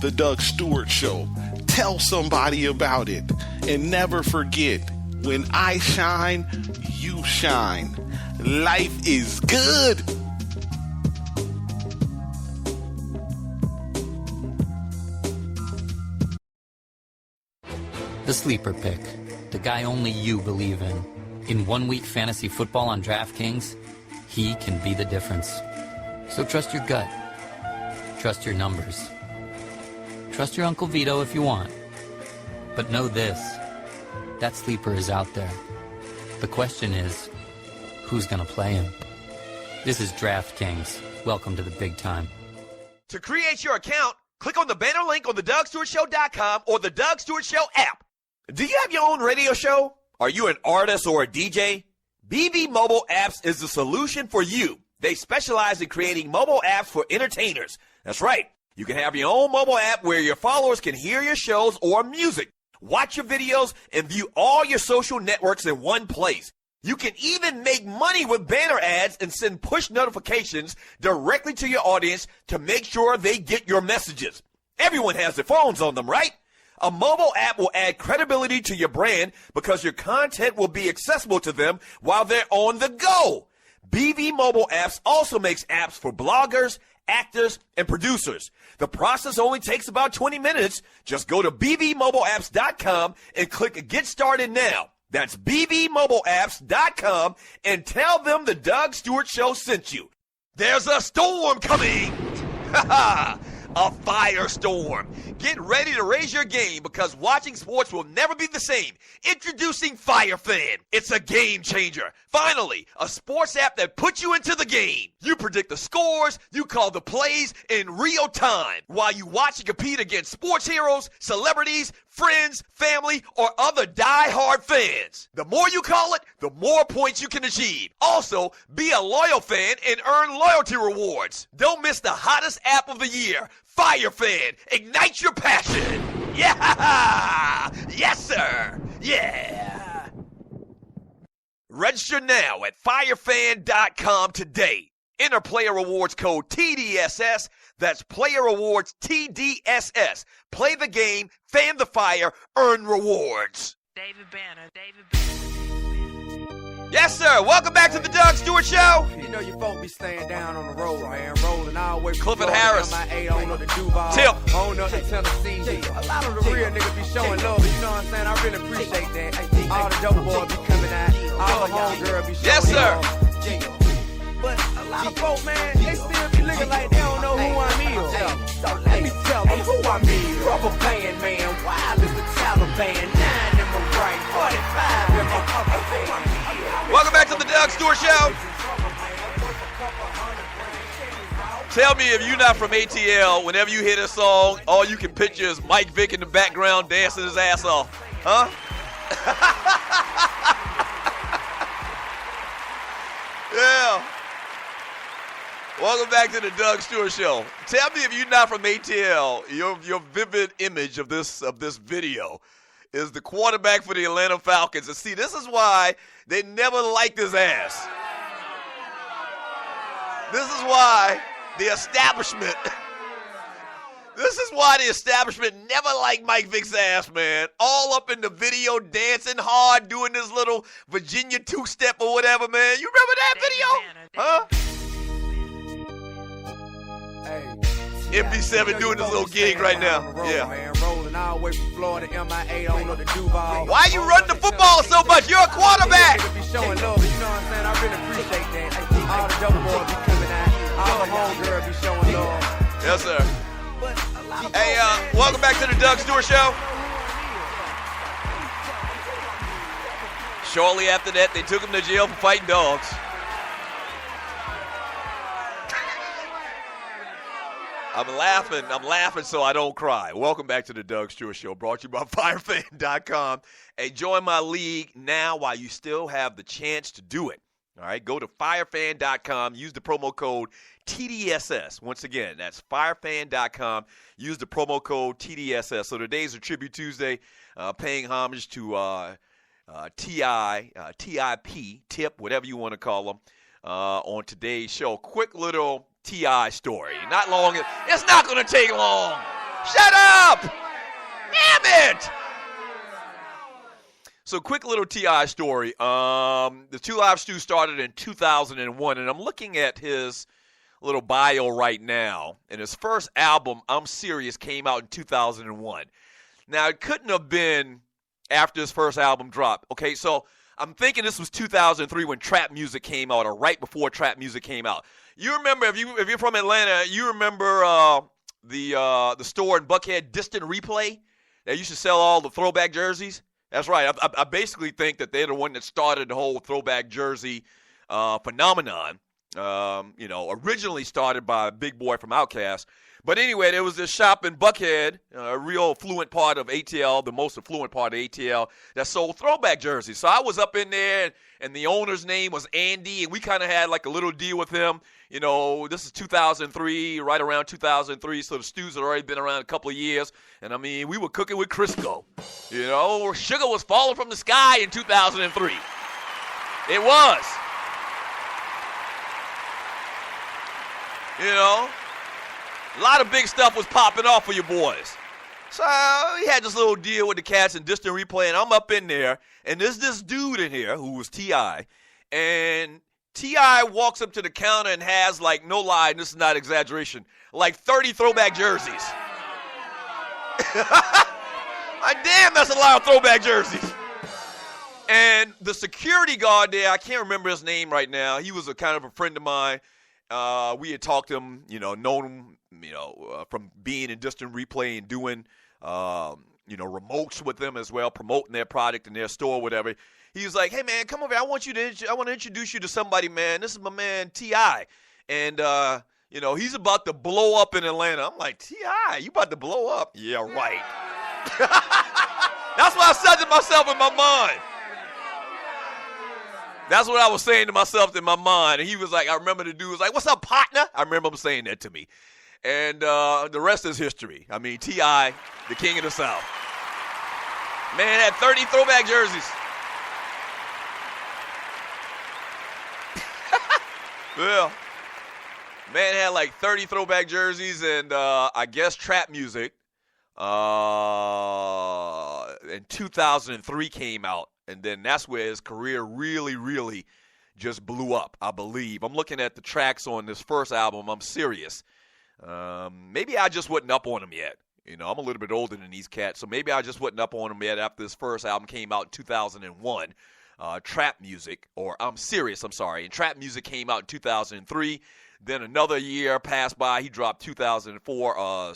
The Doug Stewart Show. Tell somebody about it. And never forget, when I shine, you shine. Life is good. The Sleeper Pick. The guy only you believe in. In 1 week fantasy football on DraftKings, he can be the difference. So trust your gut. Trust your numbers. Trust your Uncle Vito if you want. But know this, that sleeper is out there. The question is, who's going to play him? This is DraftKings. Welcome to the big time. To create your account, click on the banner link on thedougstewartshow.com or the Doug Stewart Show app. Do you have your own radio show? Are you an artist or a DJ? BB Mobile Apps is the solution for you. They specialize in creating mobile apps for entertainers. That's right. You can have your own mobile app where your followers can hear your shows or music, watch your videos, and view all your social networks in one place. You can even make money with banner ads and send push notifications directly to your audience to make sure they get your messages. Everyone has their phones on them, right? A mobile app will add credibility to your brand because your content will be accessible to them while they're on the go. BB Mobile Apps also makes apps for bloggers, actors, and producers. The process only takes about 20 minutes. Just go to bbmobileapps.com and click Get Started Now. That's bbmobileapps.com and tell them the Doug Stewart Show sent you. There's a storm coming. Ha ha. A firestorm. Get ready to raise your game because watching sports will never be the same. Introducing FireFan. It's a game changer. Finally, a sports app that puts you into the game. You predict the scores, you call the plays in real time while you watch and compete against sports heroes, celebrities, friends, family, or other die-hard fans. The more you call it, the more points you can achieve. Also, be a loyal fan and earn loyalty rewards. Don't miss the hottest app of the year, FireFan. Ignite your passion. Yeah! Yes, sir. Yeah. Register now at firefan.com today. Enter player rewards code TDSS. That's player rewards TDSS. Play the game, fan the fire, earn rewards. David Banner. Yes, sir. Welcome back to the Doug Stewart Show. You know your folk be staying down on the road, man. Rolling all the way from Clifford Florida, Harris. MIA, on up to Duval, Tip. on up to Tennessee. A lot of the real niggas be showing love, you know what I'm saying? I really appreciate that. All the dope boys be coming out. All the homegirls be showing Yes, sir. love. But a lot of folk, man, they still be looking like they don't know who I am. So let me tell them who I am. Rubber band, man. Wild as the Taliban. 9 in my right, 45 in my upper band. Welcome back to the Doug Stewart Show. Tell me if you're not from ATL, whenever you hear this song, all you can picture is Mike Vick in the background dancing his ass off. Huh? Yeah. Welcome back to the Doug Stewart Show. Tell me if you're not from ATL, your vivid image of this video is the quarterback for the Atlanta Falcons. And see, this is why they never liked his ass. This is why the establishment never liked Mike Vick's ass, man. All up in the video dancing hard, doing this little Virginia two-step or whatever, man. You remember that video? Huh? MB7 doing this little gig right now. Yeah. Rolling all the way from Florida, MIA, on up to Duval. Why you running the football so much? You're a quarterback. Be showing love, you know what I'm saying? I really appreciate that. All the dope boys be coming out. All the homegirls be showing love. Yes, sir. Hey, welcome back to the Doug Stewart Show. Shortly after that, they took him to jail for fighting dogs. I'm laughing so I don't cry. Welcome back to the Doug Stewart Show, brought to you by firefan.com. Hey, join my league now while you still have the chance to do it. All right, go to firefan.com, use the promo code TDSS. Once again, that's firefan.com, use the promo code TDSS. So today's a Tribute Tuesday, paying homage to T.I, Tip, whatever you want to call them, on today's show. Quick little T.I. story. Not long. It's not going to take long. Shut up! Damn it! So quick little T.I. story. The Two Live Stew started in 2001, and I'm looking at his little bio right now. And his first album, I'm Serious, came out in 2001. Now, it couldn't have been after his first album dropped. Okay, so I'm thinking this was 2003 when trap music came out, or right before trap music came out. You remember, if you're from Atlanta, you remember the store in Buckhead, Distant Replay? They used to sell all the throwback jerseys. That's right. I basically think that they're the one that started the whole throwback jersey phenomenon. Originally started by a big boy from Outkast. But anyway, there was this shop in Buckhead, a real affluent part of ATL, the most affluent part of ATL, that sold throwback jerseys. So I was up in there, and the owner's name was Andy, and we kind of had like a little deal with him. You know, this is 2003, right around 2003, so the stews had already been around a couple of years. And, I mean, we were cooking with Crisco. You know, sugar was falling from the sky in 2003. It was. You know, a lot of big stuff was popping off for you boys. So we had this little deal with the cats in Distant Replay, and I'm up in there, and there's this dude in here who was T.I., and T.I. walks up to the counter and has, like, no lie, and this is not exaggeration, like 30 throwback jerseys. Damn, that's a lot of throwback jerseys. And the security guard there, I can't remember his name right now. He was a kind of a friend of mine. We had talked to him, known him, from being in Distant Replay and doing, remotes with them as well, promoting their product in their store, whatever. He was like, "Hey man, come over here. I want to introduce you to somebody, man. This is my man T.I. And he's about to blow up in Atlanta." I'm like, "T.I., you about to blow up?" Yeah, right. That's what I said to myself in my mind. That's what I was saying to myself in my mind. And he was like, I remember the dude was like, "What's up, partner?" I remember him saying that to me. And the rest is history. I mean, T.I., the king of the South. Man had 30 throwback jerseys. Well, man had like 30 throwback jerseys, and I guess trap music in 2003 came out. And then that's where his career really, really just blew up, I believe. I'm looking at the tracks on this first album, I'm Serious. Maybe I just wasn't up on him yet. I'm a little bit older than these cats, so maybe I just wasn't up on him yet after this first album came out in 2001. Trap Music, or I'm Serious, I'm sorry. And Trap Music came out in 2003. Then another year passed by. He dropped 2004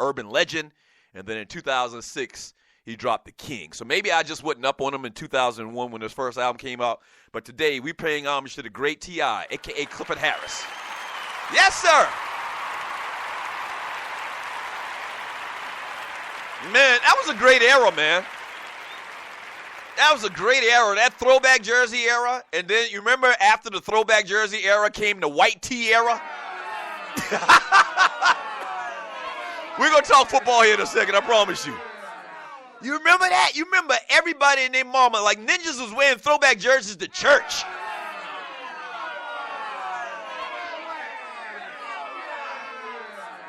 Urban Legend. And then in 2006, he dropped The King. So maybe I just wasn't up on him in 2001 when his first album came out. But today, we're paying homage to the great T.I., a.k.a. Clifford Harris. Yes, sir. Man, that was a great era, man. That was a great era, that throwback jersey era. And then you remember after the throwback jersey era came the white tee era? We're going to talk football here in a second, I promise you. You remember that? You remember everybody and their mama, like ninjas was wearing throwback jerseys to church.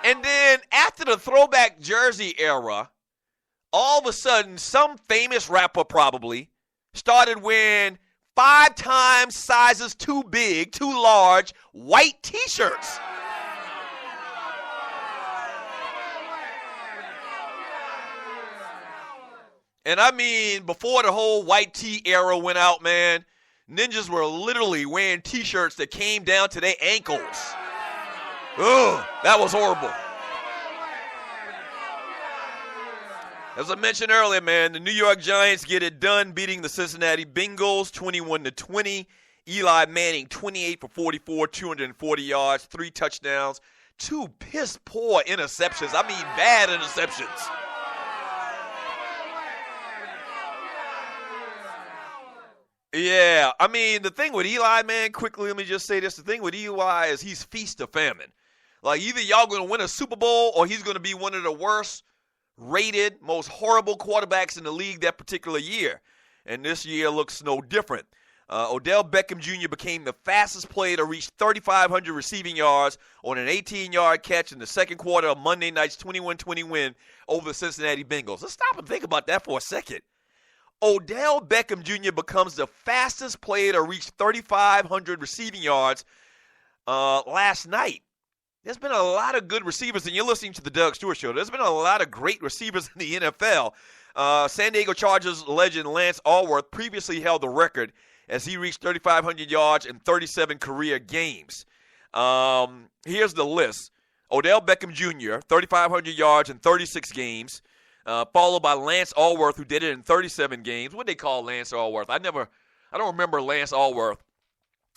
And then after the throwback jersey era, all of a sudden, some famous rapper probably started wearing 5 times sizes too big, too large, white T-shirts. And I mean, before the whole white tee era went out, man, ninjas were literally wearing T-shirts that came down to their ankles. Ugh, that was horrible. As I mentioned earlier, man, the New York Giants get it done, beating the Cincinnati Bengals 21-20. Eli Manning, 28 for 44, 240 yards, 3 touchdowns, 2 piss-poor interceptions. I mean, bad interceptions. Yeah, I mean, the thing with Eli, man, quickly, let me just say this. The thing with Eli is he's feast or famine. Like, either y'all going to win a Super Bowl or he's going to be one of the worst rated, most horrible quarterbacks in the league that particular year. And this year looks no different. Odell Beckham Jr. became the fastest player to reach 3,500 receiving yards on an 18-yard catch in the second quarter of Monday night's 21-20 win over the Cincinnati Bengals. Let's stop and think about that for a second. Odell Beckham Jr. becomes the fastest player to reach 3,500 receiving yards last night. There's been a lot of good receivers, and you're listening to the Doug Stewart Show. There's been a lot of great receivers in the NFL. San Diego Chargers legend Lance Allworth previously held the record as he reached 3,500 yards in 37 career games. Here's the list. Odell Beckham Jr., 3,500 yards in 36 games, followed by Lance Allworth, who did it in 37 games. What did they call Lance Allworth? I don't remember Lance Allworth.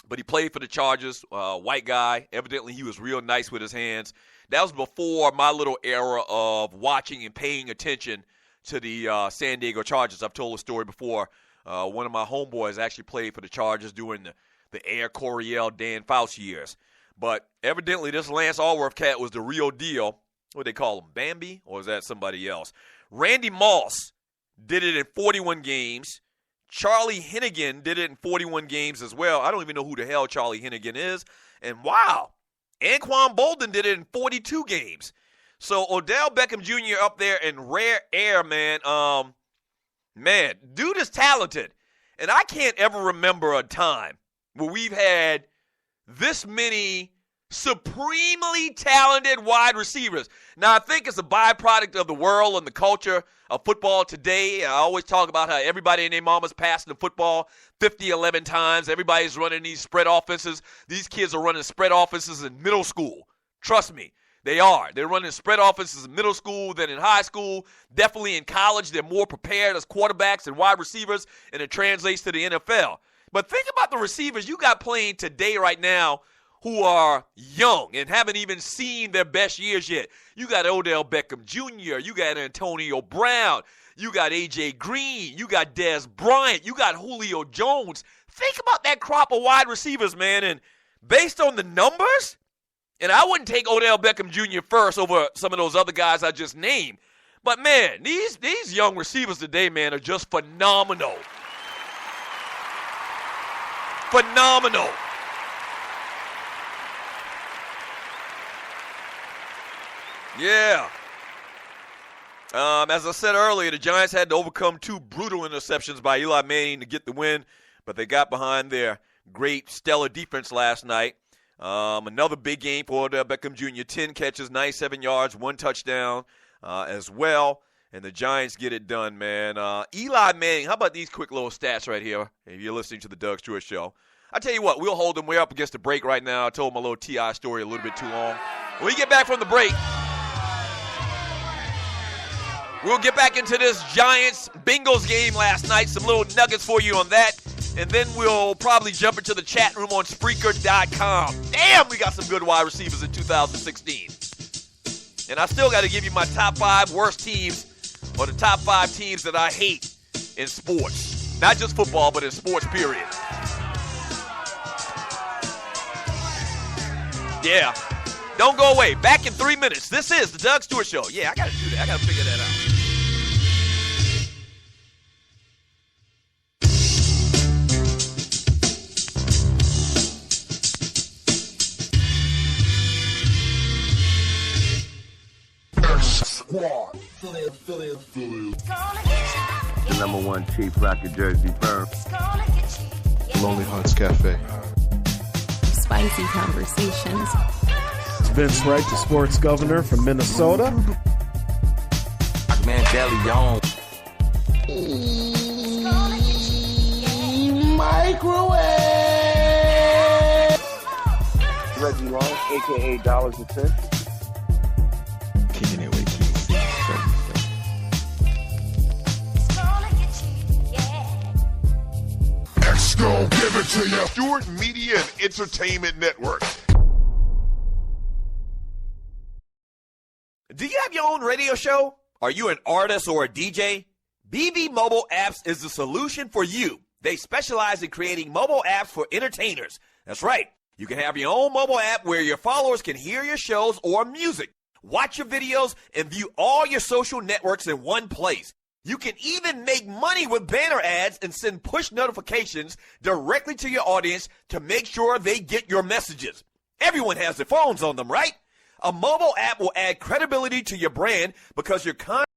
But he played for the Chargers, white guy. Evidently, he was real nice with his hands. That was before my little era of watching and paying attention to the San Diego Chargers. I've told a story before. One of my homeboys actually played for the Chargers during the Air Coryell, Dan Fouts years. But evidently, this Lance Allworth cat was the real deal. What do they call him, Bambi? Or is that somebody else? Randy Moss did it in 41 games. Charlie Hennigan did it in 41 games as well. I don't even know who the hell Charlie Hennigan is. And wow, Anquan Bolden did it in 42 games. So Odell Beckham Jr. up there in rare air, man. Man, dude is talented. And I can't ever remember a time where we've had this many supremely talented wide receivers. Now, I think it's a byproduct of the world and the culture of football today. I always talk about how everybody and their mama's passing the football 11 times. Everybody's running these spread offenses. These kids are running spread offenses in middle school. Trust me, they are. They're running spread offenses in middle school than in high school. Definitely in college, they're more prepared as quarterbacks and wide receivers, and it translates to the NFL. But think about the receivers you got playing today right now who are young and haven't even seen their best years yet. You got Odell Beckham Jr., you got Antonio Brown, you got A.J. Green, you got Dez Bryant, you got Julio Jones. Think about that crop of wide receivers, man, and based on the numbers, and I wouldn't take Odell Beckham Jr. first over some of those other guys I just named, but, man, these young receivers today, man, are just phenomenal. Phenomenal. Yeah. As I said earlier, the Giants had to overcome 2 brutal interceptions by Eli Manning to get the win, but they got behind their great, stellar defense last night. Another big game for Odell Beckham Jr., 10 catches, 97 yards, 1 touchdown as well, and the Giants get it done, man. Eli Manning, how about these quick little stats right here if you're listening to the Doug Stewart Show? I tell you what, we'll hold them way up against the break right now. I told my little T.I. story a little bit too long. When we get back from the break, we'll get back into this Giants-Bengals game last night. Some little nuggets for you on that. And then we'll probably jump into the chat room on Spreaker.com. Damn, we got some good wide receivers in 2016. And I still got to give you my top 5 worst teams or the top 5 teams that I hate in sports. Not just football, but in sports, period. Yeah. Don't go away. Back in 3 minutes. This is the Doug Stewart Show. Yeah, I got to do that. I got to figure that out. The #1 cheap rocket jersey firm. Lonely Hearts Cafe. Spicy conversations. It's Vince Wright, the sports governor from Minnesota. Mandela Microwave. Reggie Long, a.k.a. Dollars and Cents. Kicking it with Go give it to you. Stewart Media and Entertainment Network. Do you have your own radio show? Are you an artist or a DJ? BB Mobile Apps is the solution for you. They specialize in creating mobile apps for entertainers. That's right. You can have your own mobile app where your followers can hear your shows or music, watch your videos, and view all your social networks in one place. You can even make money with banner ads and send push notifications directly to your audience to make sure they get your messages. Everyone has their phones on them, right? A mobile app will add credibility to your brand because your content